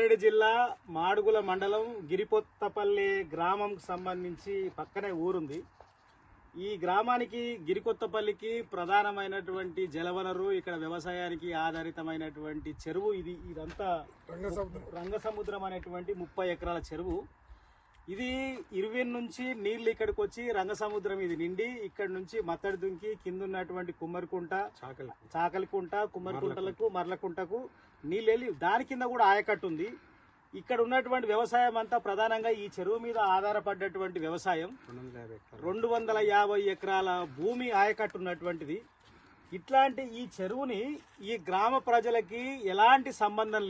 రంగారెడ్డి జిల్లా మాడుగుల మండలం గిరికొత్తపల్లి గ్రామంకు సంబంధించి పక్కనే ఊరుంది. ఈ గ్రామానికి గిరికొత్తపల్లికి ప్రధానమైనటువంటి జలవనరు, ఇక్కడ వ్యవసాయానికి ఆధారితమైనటువంటి చెరువు ఇదంతా రంగసముద్రం అనేటువంటి 30 ఎకరాల చెరువు. ఇది ఇరువెన్ నుంచి నీళ్లు ఇక్కడికి వచ్చి రంగసముద్రం ఇది నిండి ఇక్కడ నుంచి మత్తడి దుంకి కింద ఉన్నటువంటి కుమ్మరికుంట, చాకలికుంట, కుమ్మరికుంటలకు, మర్లకుంటకు నీళ్ళు వెళ్ళి దాని కింద కూడా ఆయకట్టు ఉంది. ఇక్కడ ఉన్నటువంటి వ్యవసాయం అంతా ప్రధానంగా ఈ చెరువు మీద ఆధారపడ్డటువంటి వ్యవసాయం. 250 ఎకరాల భూమి ఆయకట్టు ఉన్నటువంటిది. ఇట్లాంటి ఈ చెరువుని ఈ గ్రామ ప్రజలకి ఎలాంటి సంబంధం లేదు.